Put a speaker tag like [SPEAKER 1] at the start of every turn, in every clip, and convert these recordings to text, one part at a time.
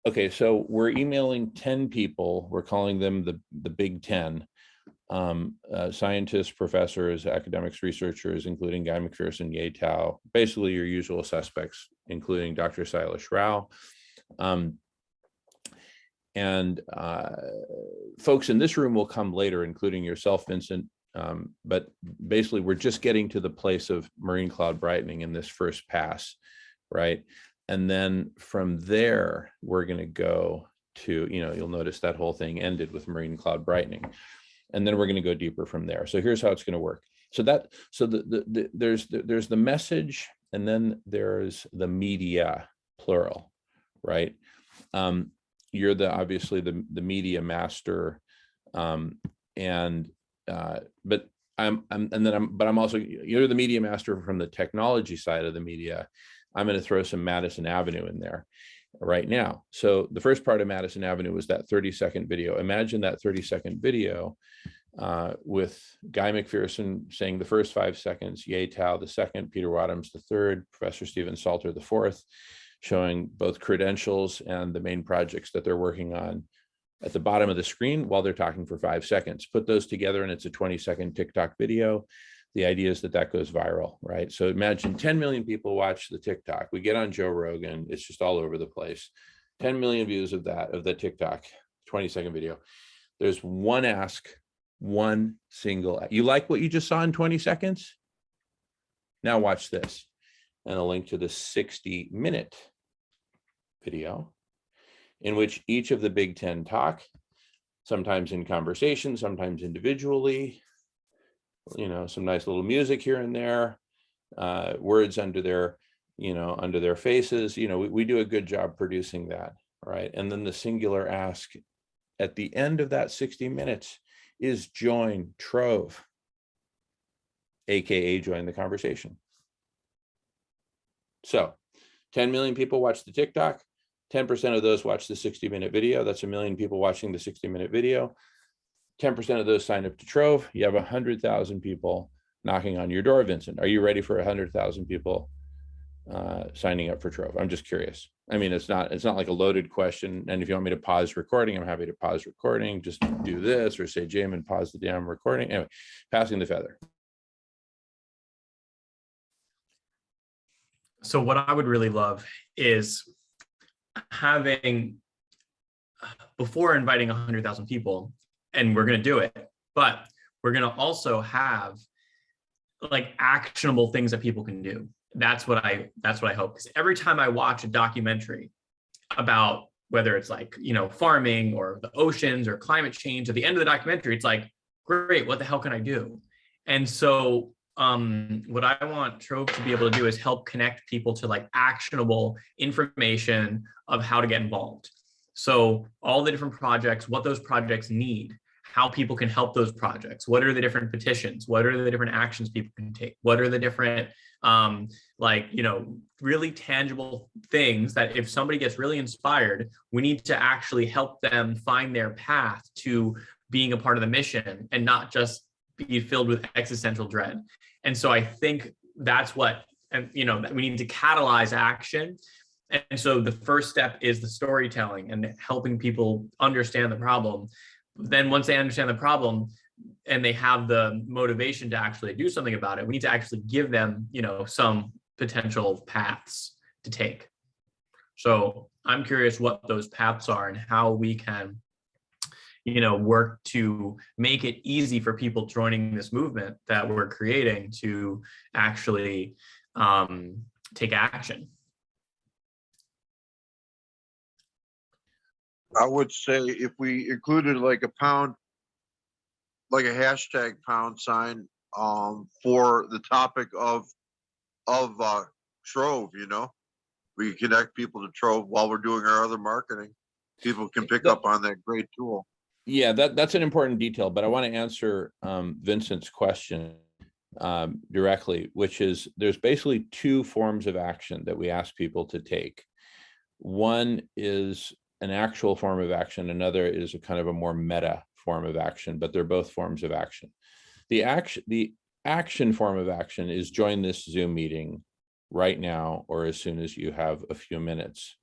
[SPEAKER 1] Okay, so we're emailing 10 people. We're calling them the Big 10. Scientists, professors, academics, researchers, including Guy McPherson, Ye Tao, basically your usual suspects, including Dr. Silas Rao. And folks in this room will come later, including yourself, Vincent. But basically, we're just getting to the place of marine cloud brightening in this first pass, right? And then from there, we're going to go to, you'll notice that whole thing ended with marine cloud brightening. And then we're going to go deeper from there. So here's how it's going to work. So there's the message, and then there's the media, plural, right? You're obviously the media master, but I'm also, you're the media master from the technology side of the media. I'm going to throw some Madison Avenue in there right now. So the first part of Madison Avenue was that 30-second video. Imagine that 30-second video with Guy McPherson saying the first 5 seconds, Ye Tao the second, Peter Wadhams the third, Professor Stephen Salter the fourth, showing both credentials and the main projects that they're working on at the bottom of the screen while they're talking for 5 seconds. Put those together and it's a 20-second TikTok video. The idea is that goes viral, right? So imagine 10 million people watch the TikTok. We get on Joe Rogan, it's just all over the place. 10 million views of the TikTok 20-second video. There's one ask, one single, you like what you just saw in 20 seconds? Now watch this. And a link to the 60-minute video in which each of the Big 10 talk, sometimes in conversation, sometimes individually, some nice little music here and there, words under their faces. We do a good job producing that, right? And then the singular ask at the end of that 60 minutes is join Trove, AKA join the conversation. So 10 million people watch the TikTok, 10% of those watch the 60-minute video. That's 1 million people watching the 60-minute video. 10% of those sign up to Trove. You have 100,000 people knocking on your door, Vincent. Are you ready for 100,000 people signing up for Trove? I'm just curious. I mean, it's not like a loaded question. And if you want me to pause recording, I'm happy to pause recording. Just do this or say, Jamin, pause the damn recording. Anyway, passing the feather.
[SPEAKER 2] So what I would really love is having, before inviting 100,000 people, and we're going to do it, but we're going to also have like actionable things that people can do. That's what I hope. Because every time I watch a documentary about whether it's like, farming or the oceans or climate change, at the end of the documentary, it's like, great, what the hell can I do? And so what I want Trove to be able to do is help connect people to like actionable information of how to get involved. So all the different projects, what those projects need, how people can help those projects, what are the different petitions, what are the different actions people can take, what are the different, really tangible things that if somebody gets really inspired, we need to actually help them find their path to being a part of the mission and not just be filled with existential dread. And so I think that's what, we need to catalyze action. And so the first step is the storytelling and helping people understand the problem. Then once they understand the problem and they have the motivation to actually do something about it, we need to actually give them, some potential paths to take. So I'm curious what those paths are and how we can, work to make it easy for people joining this movement that we're creating to actually take action.
[SPEAKER 3] I would say if we included like a pound, like a hashtag #sign for the topic of Trove, we connect people to Trove while we're doing our other marketing. People can pick up on that great tool.
[SPEAKER 1] Yeah, that's an important detail, but I want to answer Vincent's question directly, which is there's basically 2 forms of action that we ask people to take. One is an actual form of action, another is a kind of a more meta form of action, but they're both forms of action. The action form of action is join this Zoom meeting right now or as soon as you have a few minutes,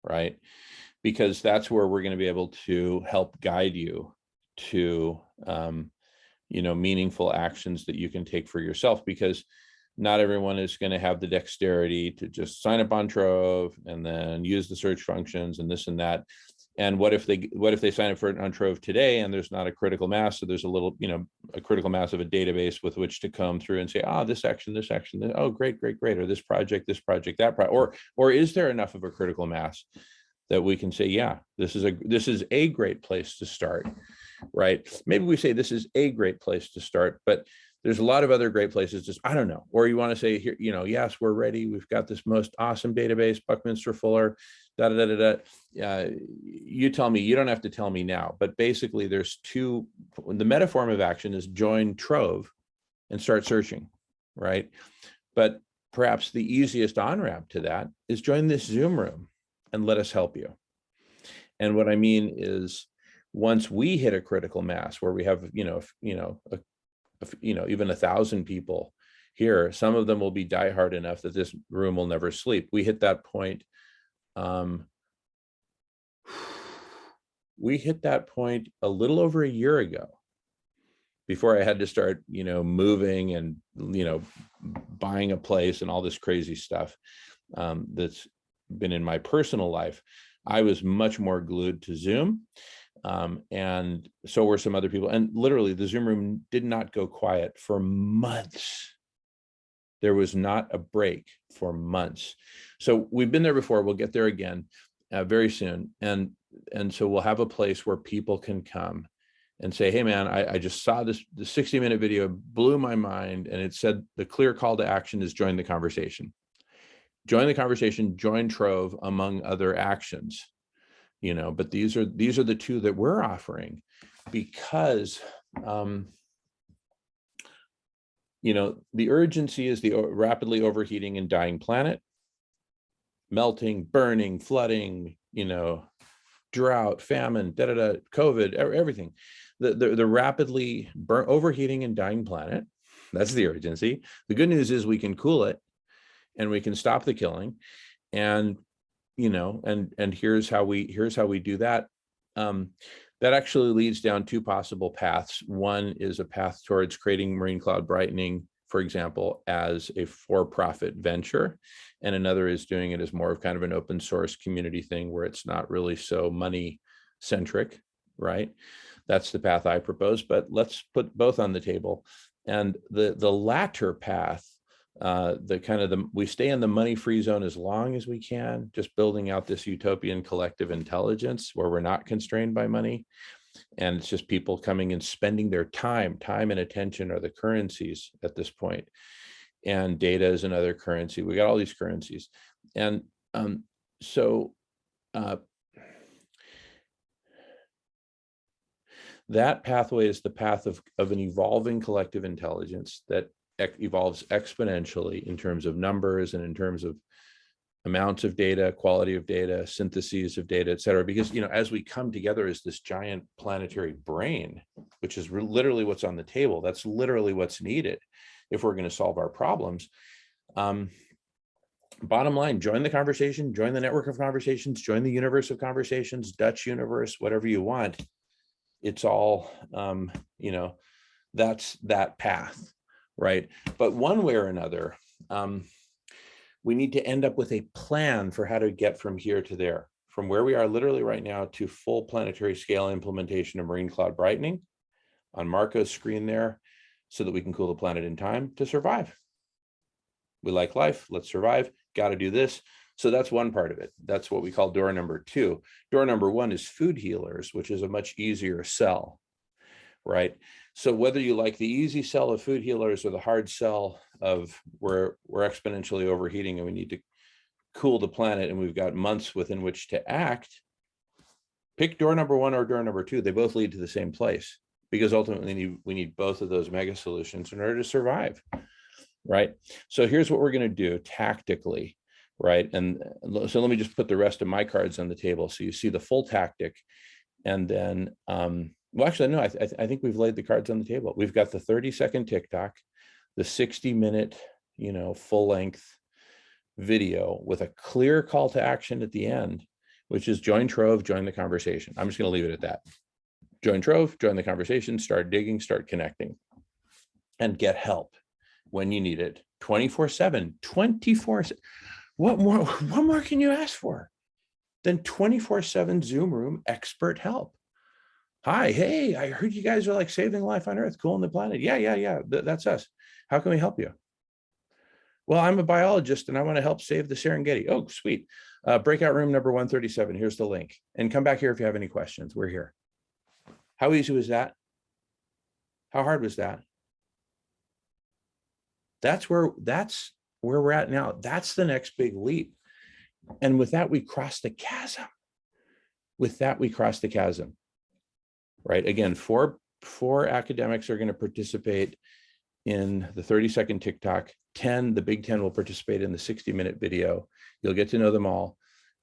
[SPEAKER 1] right? Because that's where we're going to be able to help guide you to, meaningful actions that you can take for yourself, because not everyone is going to have the dexterity to just sign up on Trove and then use the search functions and this and that. And what if they sign up for it on Trove today and there's not a critical mass? So there's a critical mass of a database with which to comb through and say, this action, oh, great, or this project, that project, or is there enough of a critical mass that we can say, yeah, this is a great place to start, right? Maybe we say this is a great place to start, but there's a lot of other great places. Just, I don't know. Or you want to say here, yes, we're ready. We've got this most awesome database, Buckminster Fuller, you tell me. You don't have to tell me now. But basically, there's two. The meta form of action is join Trove and start searching, right? But perhaps the easiest on-ramp to that is join this Zoom room and let us help you. And what I mean is, once we hit a critical mass where we have, even 1,000 people here, some of them will be diehard enough that this room will never sleep. We hit that point. We hit that point a little over a year ago, before I had to start, moving and, buying a place and all this crazy stuff that's been in my personal life. I was much more glued to Zoom. And so were some other people. And literally, the Zoom room did not go quiet for months. There was not a break for months. So we've been there before. We'll get there again very soon. And so we'll have a place where people can come and say, hey, man, I just saw the 60-minute video, blew my mind. And it said the clear call to action is join the conversation. Join the conversation, join Trove, among other actions. But these are the two that we're offering, because the urgency is the rapidly overheating and dying planet, melting, burning, flooding, drought, famine, COVID, everything. The rapidly overheating and dying planet, that's the urgency. The good news is we can cool it and we can stop the killing. And and here's how we do that. That actually leads down two possible paths. One is a path towards creating marine cloud brightening, for example, as a for-profit venture. And another is doing it as more of kind of an open source community thing where it's not really so money centric, right? That's the path I propose, but let's put both on the table. And the latter path, we stay in the money-free zone as long as we can, just building out this utopian collective intelligence where we're not constrained by money. And it's just people coming and spending their time and attention are the currencies at this point. And data is another currency. We got all these currencies. And that pathway is the path of an evolving collective intelligence that evolves exponentially in terms of numbers and in terms of amounts of data, quality of data, syntheses of data, et cetera. Because, as we come together as this giant planetary brain, which is literally what's on the table, that's literally what's needed if we're going to solve our problems. Bottom line, join the conversation, join the network of conversations, join the universe of conversations, Dutch universe, whatever you want. It's all, that's that path. Right. But one way or another, we need to end up with a plan for how to get from here to there, from where we are literally right now to full planetary scale implementation of marine cloud brightening on Marco's screen there, so that we can cool the planet in time to survive. We like life. Let's survive. Got to do this. So that's one part of it. That's what we call door number 2. Door number 1 is food healers, which is a much easier sell. Right. So whether you like the easy sell of food healers or the hard sell of we're exponentially overheating and we need to cool the planet and we've got months within which to act, pick door number 1 or door number 2. They both lead to the same place, because ultimately we need both of those mega solutions in order to survive. Right. So here's what we're going to do tactically. Right. And so let me just put the rest of my cards on the table so you see the full tactic. And then well, actually, no, I think we've laid the cards on the table. We've got the 30-second TikTok, the 60-minute, full-length video with a clear call to action at the end, which is join Trove, join the conversation. I'm just going to leave it at that. Join Trove, join the conversation, start digging, start connecting, and get help when you need it 24/7, 24. What more can you ask for than 24/7 Zoom room expert help? Hi, hey, I heard you guys are like saving life on Earth, cooling the planet. Yeah. That's us. How can we help you? Well, I'm a biologist and I want to help save the Serengeti. Oh, sweet. Breakout room number 137. Here's the link. And come back here if you have any questions. We're here. How easy was that? How hard was that? That's where we're at now. That's the next big leap. And with that, we cross the chasm. Right? Again, four academics are going to participate in the 30-second TikTok. 10, the big 10 will participate in the 60-minute video. You'll get to know them all.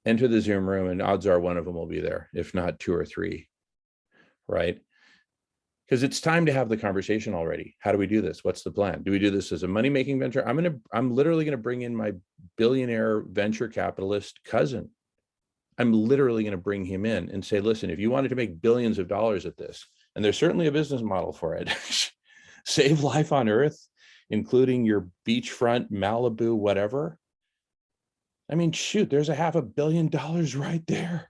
[SPEAKER 1] Enter the Zoom room, and odds are one of them will be there, if not 2 or 3, right? Because it's time to have the conversation already. How do we do this? What's the plan? Do we do this as a money-making venture? I'm literally going to bring in my billionaire venture capitalist cousin. I'm literally going to bring him in and say, listen, if you wanted to make billions of dollars at this, and there's certainly a business model for it, save life on Earth, including your beachfront, Malibu, whatever. I mean, shoot, there's a $500 million right there,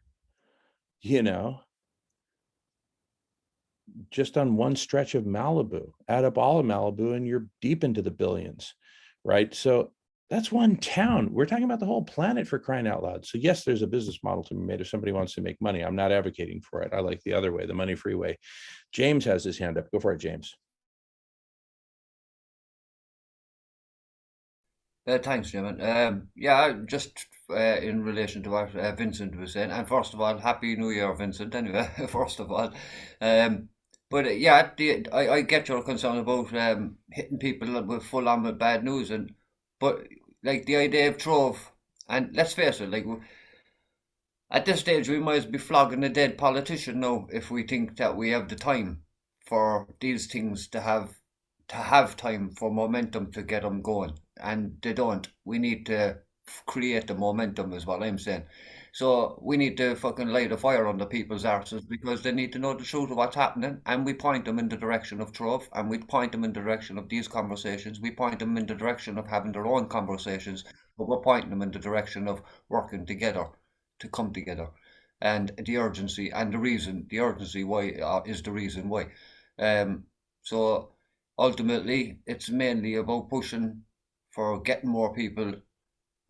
[SPEAKER 1] just on one stretch of Malibu. Add up all of Malibu and you're deep into the billions, right? So that's one town. We're talking about the whole planet, for crying out loud. So yes, there's a business model to be made if somebody wants to make money. I'm not advocating for it. I like the other way, the money-free way. James has his hand up. Go for it, James.
[SPEAKER 4] Thanks, Jim. Just in relation to what Vincent was saying, and first of all, Happy New Year, Vincent, anyway, first of all. I get your concern about hitting people with full on with bad news, but like the idea of Trove, and let's face it, like at this stage we might be flogging a dead politician now if we think that we have the time for these things to have time for momentum to get them going, and they don't. We need to create the momentum is what I'm saying. So we need to fucking light a fire under people's arses because they need to know the truth of what's happening, and we point them in the direction of Trove, and we point them in the direction of these conversations. We point them in the direction of having their own conversations, but we're pointing them in the direction of working together to come together. And the urgency and the urgency why is the reason why. So ultimately, it's mainly about pushing for getting more people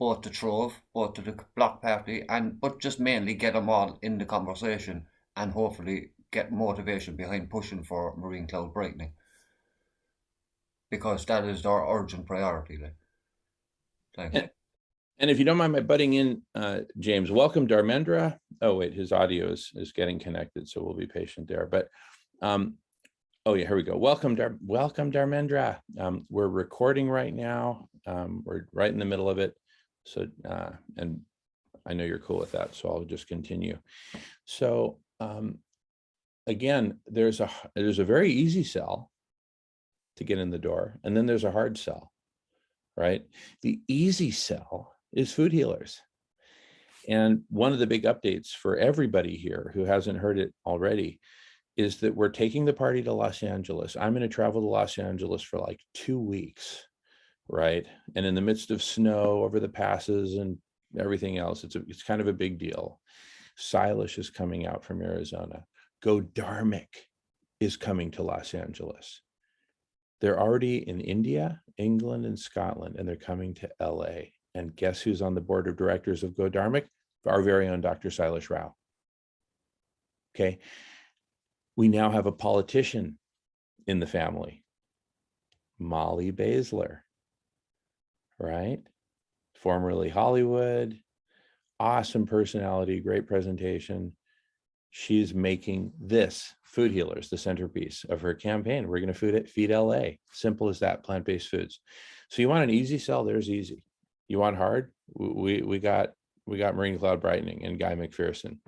[SPEAKER 4] both to Trove, both to the Bloc Party, but just mainly get them all in the conversation and hopefully get motivation behind pushing for marine cloud brightening, because that is our urgent priority. Thanks.
[SPEAKER 1] And if you don't mind my butting in, James, welcome Dharmendra. Oh wait, his audio is getting connected, so we'll be patient there. But oh yeah, here we go. Welcome Dharmendra. We're recording right now. We're right in the middle of it. So, and I know you're cool with that, so I'll just continue. So again, there's a very easy sell to get in the door, and then there's a hard sell, right? The easy sell is food healers. And one of the big updates for everybody here who hasn't heard it already is that we're taking the party to Los Angeles. I'm going to travel to Los Angeles for like 2 weeks, right? And in the midst of snow over the passes and everything else, it's kind of a big deal. Silas is coming out from Arizona. Godharmic is coming to Los Angeles. They're already in India, England, and Scotland, and they're coming to LA. And guess who's on the board of directors of Godharmic? Our very own Dr. Silas Rao. Okay. We now have a politician in the family, Molly Baszler, right? Formerly Hollywood, awesome personality, great presentation. She's making this, food healers, the centerpiece of her campaign. We're going to feed LA. Simple as that, plant-based foods. So you want an easy sell, there's easy. You want hard? We got Marine Cloud Brightening and Guy McPherson.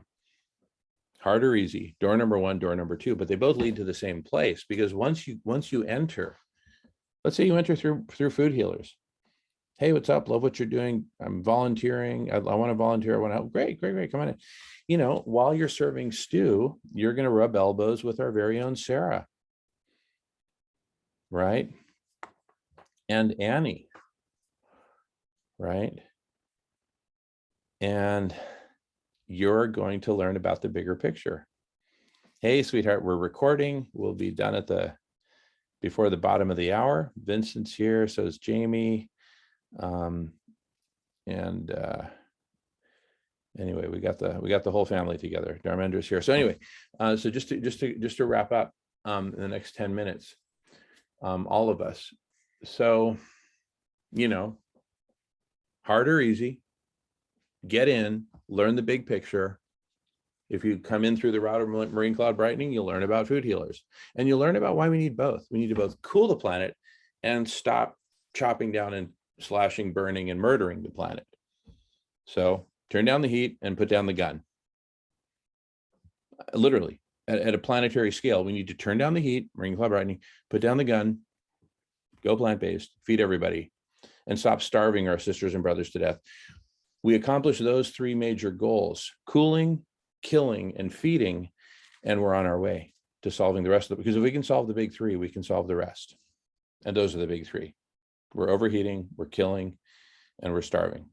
[SPEAKER 1] Hard or easy, door number 1, door number 2, but they both lead to the same place, because once you enter, let's say you enter through food healers, Hey, what's up? Love what you're doing. I'm volunteering. I want to volunteer. I want to help. Great, great, great. Come on in. You know, while you're serving stew, you're going to rub elbows with our very own Sarah, right? And Annie, right? And you're going to learn about the bigger picture. Hey, sweetheart, we're recording. We'll be done at before the bottom of the hour. Vincent's here, so is Jamie. Anyway, we got the whole family together. Dharmendra's here. So anyway, so just to wrap up in the next 10 minutes, all of us. So, you know, hard or easy, get in, learn the big picture. If you come in through the route of marine cloud brightening, you'll learn about food healers, and you'll learn about why we need both. We need to both cool the planet and stop chopping down and slashing, burning, and murdering the planet. So turn down the heat and put down the gun. Literally, at a planetary scale, we need to turn down the heat, marine cloud brightening, put down the gun, go plant-based, feed everybody, and stop starving our sisters and brothers to death. We accomplish those three major goals: cooling, killing, and feeding, and we're on our way to solving the rest of it. Because if we can solve the big three, we can solve the rest. And those are the big three. We're overheating, we're killing, and we're starving.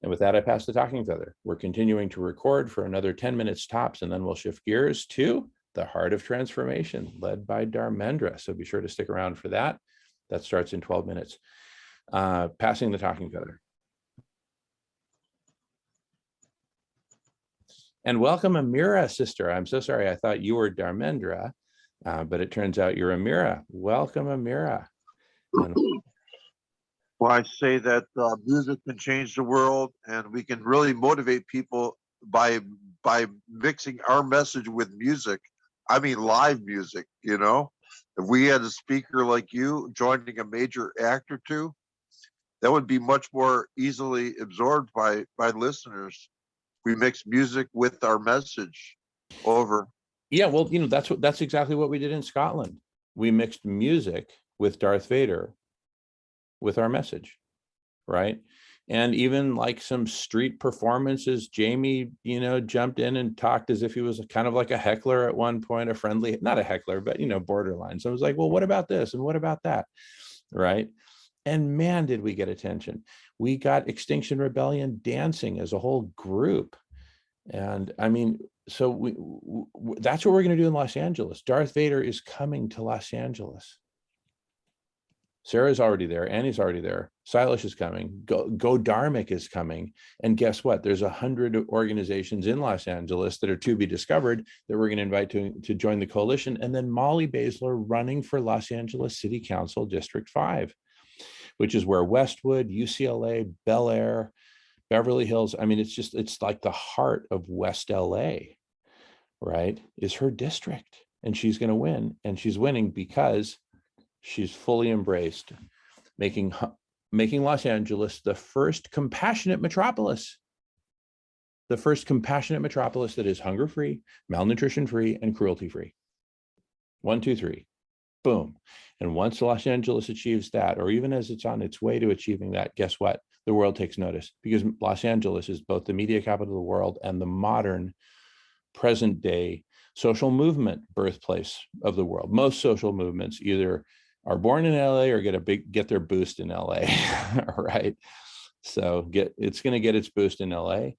[SPEAKER 1] And with that, I pass the talking feather. We're continuing to record for another 10 minutes tops, and then we'll shift gears to the Heart of Transformation, led by Dharmendra. So be sure to stick around for that. That starts in 12 minutes. Passing the talking feather. And welcome, Amira, sister. I'm so sorry. I thought you were Dharmendra, but it turns out you're Amira. Welcome, Amira. And
[SPEAKER 3] Well, I say that music can change the world, and we can really motivate people by mixing our message with music. I mean, live music. You know, if we had a speaker like you joining a major act or two, that would be much more easily absorbed by listeners. We mix music with our message. Over.
[SPEAKER 1] yeah, well, you know, that's exactly what we did in Scotland. We mixed music with Darth Vader with our message, right? And even like some street performances, Jamie, you know, jumped in and talked as if he was kind of like a heckler at one point, a friendly, not a heckler, but, you know, borderline. So I was like, well, what about this? And what about that? Right. And man, did we get attention. We got Extinction Rebellion dancing as a whole group. And I mean, so that's what we're going to do in Los Angeles. Darth Vader is coming to Los Angeles. Sarah's already there. Annie's already there. Silas is coming. Go Dharmic is coming. And guess what? There's 100 organizations in Los Angeles that are to be discovered that we're going to invite to join the coalition. And then Molly Baszler running for Los Angeles City Council District 5, which is where Westwood, UCLA, Bel Air, Beverly Hills, I mean, it's like the heart of West LA, right? Is her district. And she's going to win. And she's winning because she's fully embraced making Los Angeles the first compassionate metropolis. The first compassionate metropolis that is hunger-free, malnutrition-free, and cruelty-free. 1, 2, 3. Boom. And once Los Angeles achieves that, or even as it's on its way to achieving that, guess what? The world takes notice, because Los Angeles is both the media capital of the world and the modern present day social movement birthplace of the world. Most social movements either are born in LA or get their boost in LA, right? So it's going to get its boost in LA,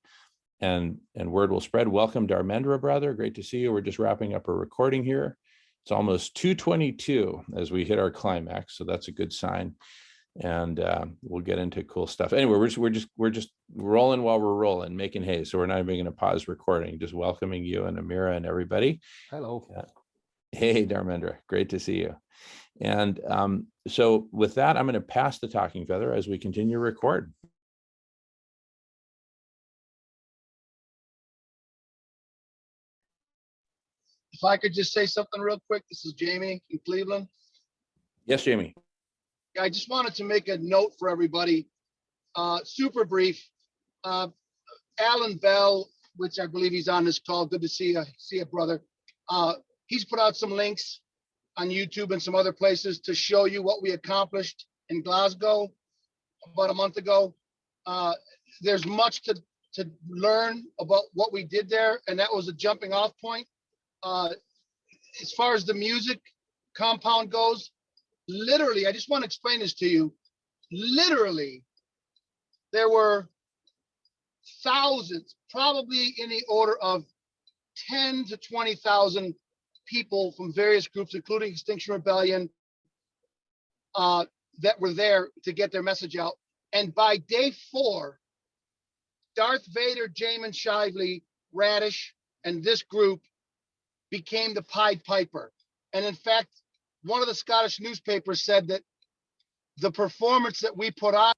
[SPEAKER 1] and word will spread. Welcome, Dharmendra, brother. Great to see you. We're just wrapping up a recording here. It's almost 2:22 as we hit our climax, so that's a good sign. And we'll get into cool stuff. Anyway, we're just rolling while we're rolling, making hay. So we're not even going to pause recording. Just welcoming you and Amira and everybody.
[SPEAKER 5] Hello.
[SPEAKER 1] Hey, Dharmendra, great to see you. And so with that, I'm going to pass the talking feather as we continue to record.
[SPEAKER 5] If I could just say something real quick, this is Jamie in Cleveland.
[SPEAKER 1] Yes, Jamie.
[SPEAKER 5] I just wanted to make a note for everybody, super brief. Alan Bell, which I believe he's on this call. Good to see you, brother. He's put out some links on YouTube and some other places to show you what we accomplished in Glasgow. about a month ago. There's much to learn about what we did there, and that was a jumping off point. As far as the music compound goes, literally, I just want to explain this to you. Literally, there were thousands, probably in the order of 10 to 20,000 people from various groups, including Extinction Rebellion, that were there to get their message out. And by day 4, Darth Vader, Jamin Shively, Radish, and this group became the Pied Piper. And in fact, one of the Scottish newspapers said that the performance that we put on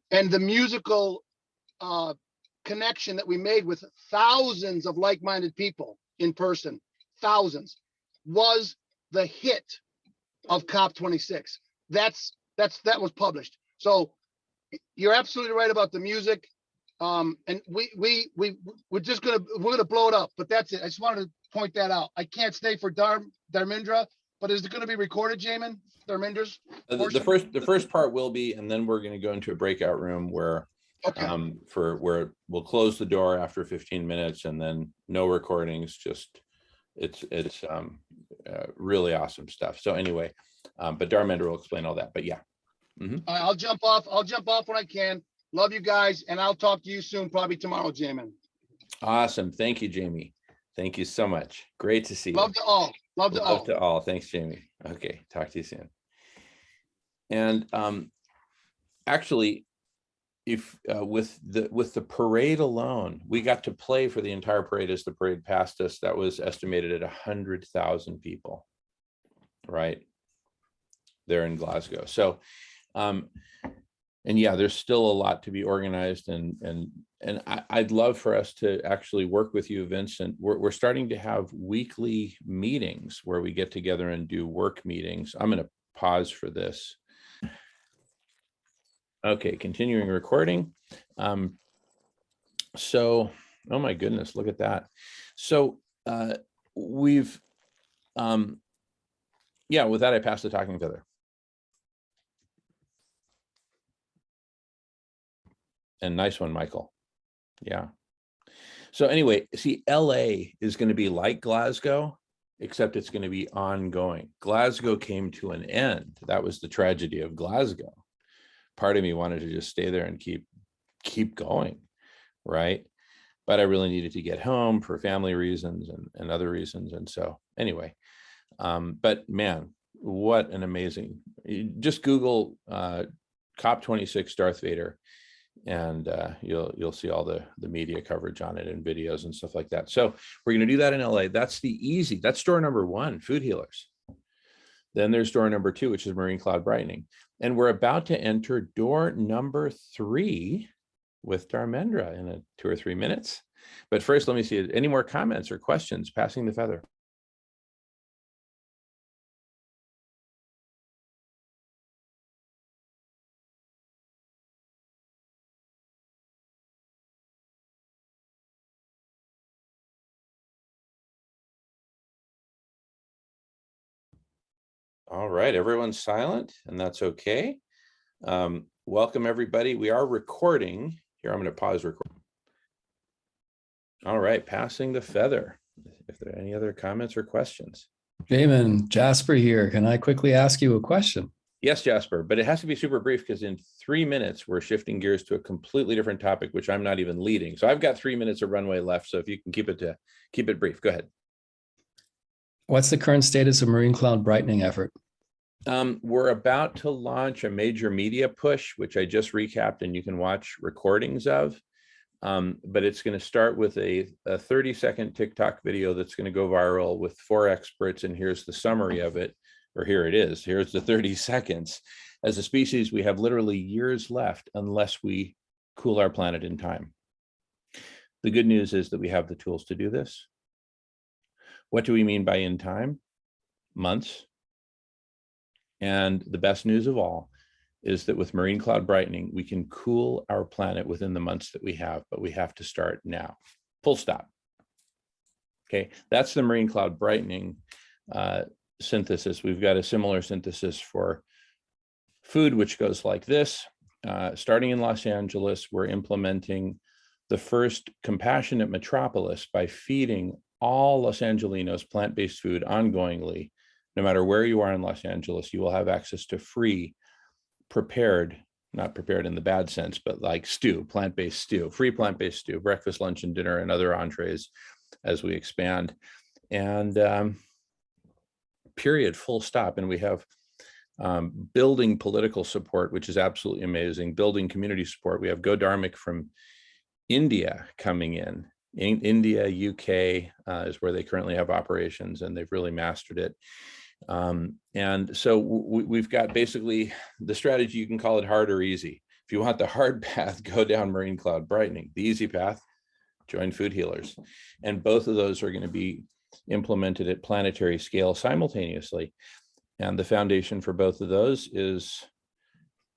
[SPEAKER 5] and the musical connection that we made with thousands of like-minded people in person, thousands, was the hit of COP26. That was published. So you're absolutely right about the music. And we're gonna blow it up, but that's it. I just wanted to point that out. I can't stay for Dharmendra, but is it gonna be recorded, Jamin? Dharmendra's portion?
[SPEAKER 1] The first part will be, and then we're going to go into a breakout room where
[SPEAKER 5] Okay.
[SPEAKER 1] where we'll close the door after 15 minutes, and then no recordings. Just it's really awesome stuff. So anyway, but Dharmendra will explain all that. But yeah.
[SPEAKER 5] I'll jump off when I can. Love you guys, and I'll talk to you soon, probably tomorrow, Jamin.
[SPEAKER 1] Awesome. Thank you, Jamie. Thank you so much. Great to see you.
[SPEAKER 5] Love to all. Love to all.
[SPEAKER 1] Love to all. Thanks, Jamie. Okay, talk to you soon. And actually, if with the parade alone, we got to play for the entire parade as the parade passed us. That was estimated at 100,000 people, right there in Glasgow. So, and yeah, there's still a lot to be organized, and I'd love for us to actually work with you, Vincent. We're starting to have weekly meetings where we get together and do work meetings. I'm going to pause for this. Okay, continuing recording. So, oh my goodness, look at that. So we've, yeah, with that, I pass the talking feather. And nice one, Michael. Yeah. So anyway, see, LA is going to be like Glasgow, except it's going to be ongoing. Glasgow came to an end. That was the tragedy of Glasgow. Part of me wanted to just stay there and keep going, right? But I really needed to get home for family reasons and other reasons. And so anyway, but man, what an amazing, just Google COP26 Darth Vader, and you'll see all the media coverage on it and videos and stuff like that. So we're going to do that in LA. That's that's door number 1, Food Healers. Then there's door number 2, which is Marine Cloud Brightening. And we're about to enter door number 3 with Dharmendra in 2 or 3 minutes. But first, let me see any more comments or questions. Passing the feather. All right, everyone's silent, and that's okay. Welcome, everybody. We are recording. Here, I'm going to pause recording. All right, passing the feather. If there are any other comments or questions.
[SPEAKER 6] Jamin, Jasper here. Can I quickly ask you a question?
[SPEAKER 1] Yes, Jasper, but it has to be super brief because in 3 minutes, we're shifting gears to a completely different topic, which I'm not even leading. So I've got 3 minutes of runway left. So if you can keep it brief, go ahead.
[SPEAKER 6] What's the current status of Marine Cloud Brightening effort?
[SPEAKER 1] We're about to launch a major media push, which I just recapped, and you can watch recordings of. But it's going to start with a 30-second TikTok video that's going to go viral with 4 experts. And here's the summary of it, or here it is. Here's the 30 seconds. As a species, we have literally years left unless we cool our planet in time. The good news is that we have the tools to do this. What do we mean by in time? Months. And the best news of all is that with Marine Cloud Brightening, we can cool our planet within the months that we have, but we have to start now. Full stop. Okay, that's the Marine Cloud Brightening synthesis. We've got a similar synthesis for food, which goes like this. starting in Los Angeles, we're implementing the first compassionate metropolis by feeding all Los Angelinos plant-based food ongoingly. No matter where you are in Los Angeles, you will have access to free prepared, not prepared in the bad sense, but like stew, plant-based stew, free plant-based stew, breakfast, lunch, and dinner, and other entrees as we expand. And period, full stop. And we have building political support, which is absolutely amazing, building community support. We have Go Dharmic from India coming in. India, UK is where they currently have operations, and they've really mastered it. And so we've got basically the strategy. You can call it hard or easy. If you want the hard path, go down Marine Cloud Brightening. The easy path, join Food Healers. And both of those are going to be implemented at planetary scale simultaneously. And the foundation for both of those is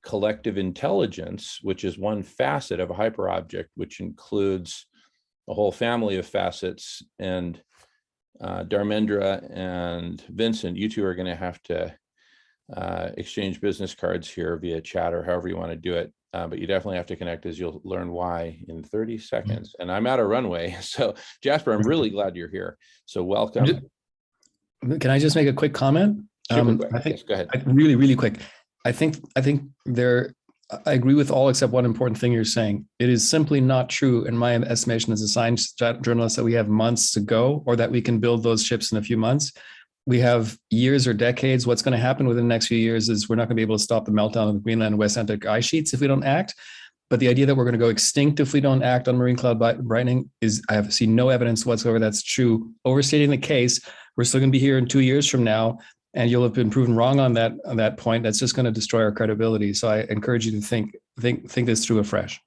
[SPEAKER 1] collective intelligence, which is one facet of a hyperobject, which includes a whole family of facets. And Dharmendra and Vincent, you two are going to have to exchange business cards here via chat or however you want to do it. But you definitely have to connect, as you'll learn why in 30 seconds. And I'm out of runway. So Jasper, I'm really glad you're here. So welcome.
[SPEAKER 6] Can I just make a quick comment?
[SPEAKER 1] Super quick.
[SPEAKER 6] I think
[SPEAKER 1] Yes, go ahead.
[SPEAKER 6] really quick. I think I agree with all except one important thing you're saying. It is simply not true, in my estimation as a science journalist, that we have months to go or that we can build those ships in a few months. We have years or decades. What's going to happen within the next few years is we're not going to be able to stop the meltdown of the Greenland and West Antarctic ice sheets if we don't act. But the idea that we're going to go extinct if we don't act on marine cloud brightening is, I have seen no evidence whatsoever that's true. Overstating the case, we're still going to be here in 2 years from now, and you'll have been proven wrong on that point. That's just going to destroy our credibility. So I encourage you to think this through afresh.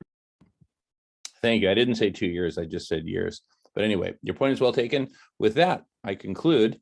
[SPEAKER 1] Thank you. I didn't say 2 years. I just said years. But anyway, your point is well taken. With that, I conclude